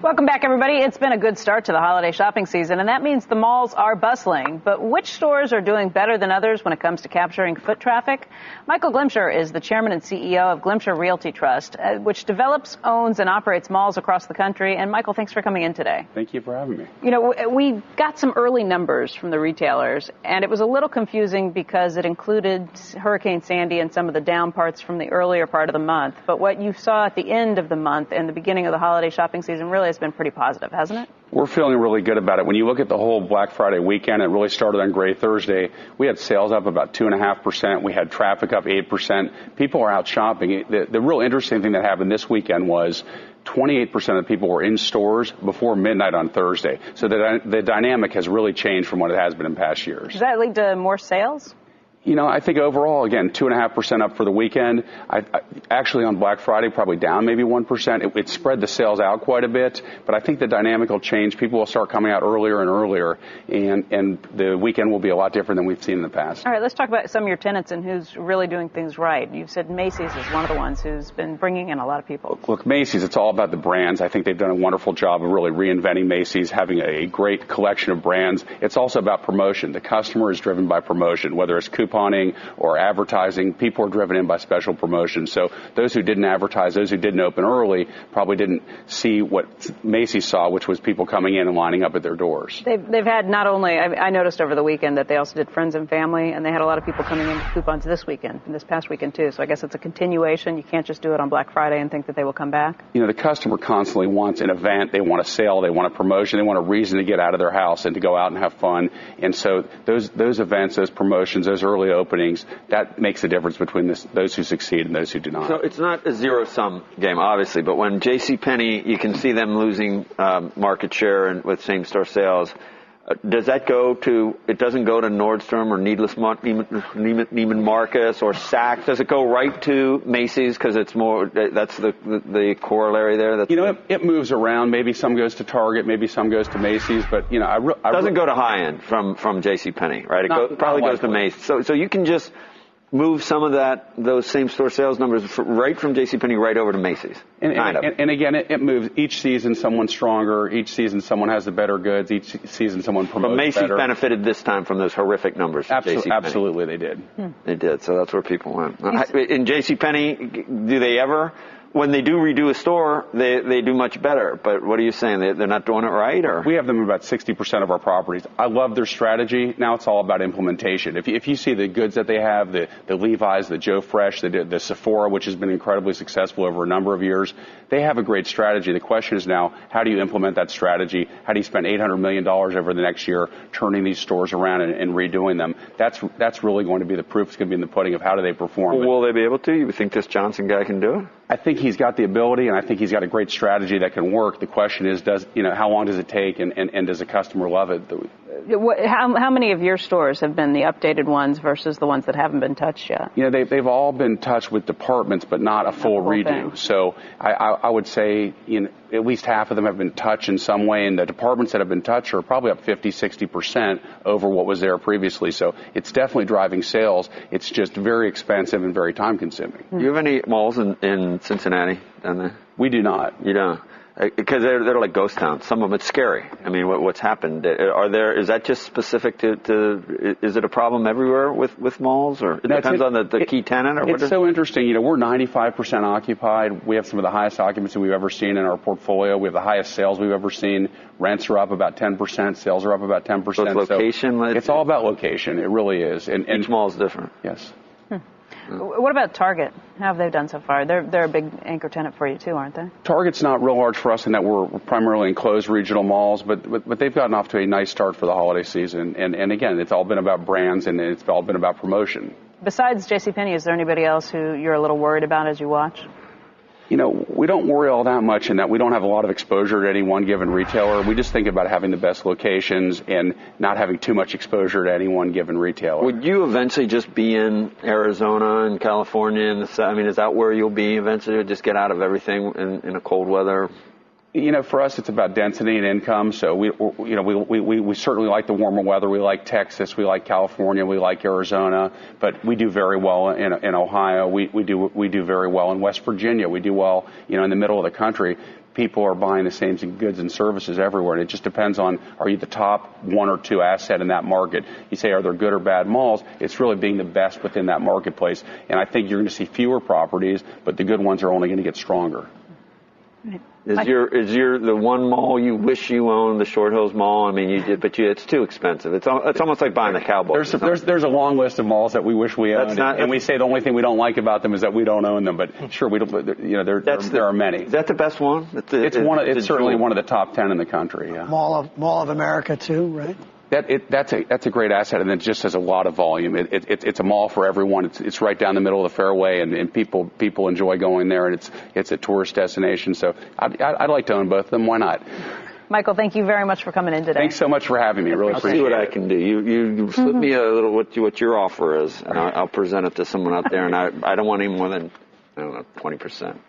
Welcome back, everybody. It's been a good start to the holiday shopping season, and that means the malls are bustling. But which stores are doing better than others when it comes to capturing foot traffic? Michael Glimcher is the chairman and CEO of Glimcher Realty Trust, which develops, owns, and operates malls across the country. And Michael, thanks for coming in today. Thank you for having me. You know, we got some early numbers from the retailers, and it was a little confusing because it included Hurricane Sandy and some of the down parts from the earlier part of the month. But what you saw at the end of the month and the beginning of the holiday shopping season really has been pretty positive, hasn't it? We're feeling really good about it. When you look at the whole Black Friday weekend, it really started on Gray Thursday. We had sales up about 2.5%. We had traffic up 8%. People are out shopping. The real interesting thing that happened this weekend was 28% of the people were in stores before midnight on Thursday. So the dynamic has really changed from what it has been in past years. Does that lead to more sales? You know, I think overall, again, 2.5% up for the weekend. Actually, on Black Friday, probably down maybe 1%. It spread the sales out quite a bit, but I think the dynamic will change. People will start coming out earlier and earlier, and the weekend will be a lot different than we've seen in the past. All right, let's talk about some of your tenants and who's really doing things right. You've said Macy's is one of the ones who's been bringing in a lot of people. Look, Macy's, it's all about the brands. I think they've done a wonderful job of really reinventing Macy's, having a great collection of brands. It's also about promotion. The customer is driven by promotion, whether it's couponing or advertising. People are driven in by special promotions. So those who didn't advertise, those who didn't open early, probably didn't see what Macy's saw, which was people coming in and lining up at their doors. They've had not only, I noticed over the weekend that they also did friends and family, and they had a lot of people coming in with coupons this weekend, and this past weekend too. So I guess it's a continuation. You can't just do it on Black Friday and think that they will come back. You know, the customer constantly wants an event. They want a sale. They want a promotion. They want a reason to get out of their house and to go out and have fun. And so those events, those promotions, those early openings, that makes a difference between those who succeed and those who do not. So it's not a zero-sum game, obviously, but when JCPenney, you can see them losing market share and with same-store sales. Does that go to, it doesn't go to Nordstrom or Neiman Marcus or Saks? Does it go right to Macy's because it's more, that's the corollary there? You know, it moves around. Maybe some goes to Target, maybe some goes to Macy's, but, you know, it doesn't go to high-end from JCPenney, right? It probably goes to Macy's. So you can just move some of those same-store sales numbers right from JCPenney right over to Macy's. And again, it moves. Each season, someone's stronger. Each season, someone has the better goods. Each season, someone promotes better. But Macy's better. Benefited this time from those horrific numbers. Absolutely, they did. They did. So that's where people went. In JCPenney, do they ever? When they do redo a store, they do much better. But what are you saying? They're not doing it right? Or we have them in about 60% of our properties. I love their strategy. Now it's all about implementation. If you see the goods that they have, the Levi's, the Joe Fresh, the Sephora, which has been incredibly successful over a number of years, they have a great strategy. The question is now, how do you implement that strategy? How do you spend $800 million over the next year turning these stores around and redoing them? That's really going to be the proof. It's going to be in the pudding of how do they perform. Will they be able to? You think this Johnson guy can do it? I think he's got the ability, and I think he's got a great strategy that can work. The question is, how long does it take, and does the customer love it? How many of your stores have been the updated ones versus the ones that haven't been touched yet? You know, they've all been touched with departments, but not a full redo. Thing. So I would say at least half of them have been touched in some way, and the departments that have been touched are probably up 50-60% over what was there previously. So it's definitely driving sales. It's just very expensive and very time-consuming. Do you have any malls in Cincinnati down there? We do not. You don't? Because they're like ghost towns. Some of them, it's scary. I mean, what's happened? Is that just specific to is it a problem everywhere with malls, or it depends on the key tenant? Or it's so interesting. You know, we're 95% occupied. We have some of the highest occupancy we've ever seen in our portfolio. We have the highest sales we've ever seen. Rents are up about 10%. Sales are up about 10%. So it's location? So it's all about location. It really is. And each mall is different. Yes. What about Target? How have they done so far? They're a big anchor tenant for you too, aren't they? Target's not real large for us in that we're primarily enclosed regional malls, but they've gotten off to a nice start for the holiday season. And again, it's all been about brands and it's all been about promotion. Besides JCPenney, is there anybody else who you're a little worried about as you watch? You know, we don't worry all that much in that we don't have a lot of exposure to any one given retailer. We just think about having the best locations and not having too much exposure to any one given retailer. Would you eventually just be in Arizona and California? I mean, is that where you'll be eventually, or just get out of everything in a cold weather For us, it's about density and income. So we certainly like the warmer weather. We like Texas. We like California. We like Arizona. But we do very well in Ohio. We do very well in West Virginia. We do well, in the middle of the country. People are buying the same goods and services everywhere, and it just depends on, are you the top one or two asset in that market? You say, are there good or bad malls? It's really being the best within that marketplace, and I think you're going to see fewer properties, but the good ones are only going to get stronger. Right. Is the one mall you wish you owned, the Short Hills Mall? I mean, you did, but it's too expensive. It's almost like buying the Cowboys. There's a long list of malls that we wish we owned, and we say the only thing we don't like about them is that we don't own them. But sure, we don't. There are many. Is that the best one? It's certainly one of the top 10 in the country. Yeah. Mall of America too, right? That's a great asset, and it just has a lot of volume. It's a mall for everyone. It's right down the middle of the fairway, and people enjoy going there, and it's a tourist destination. So I'd like to own both of them. Why not? Michael, thank you very much for coming in today. Thanks so much for having me. Really appreciate it. I'll see what I can do. You slip me a little what your offer is, and I'll present it to someone out there, and I don't want any more than 20%.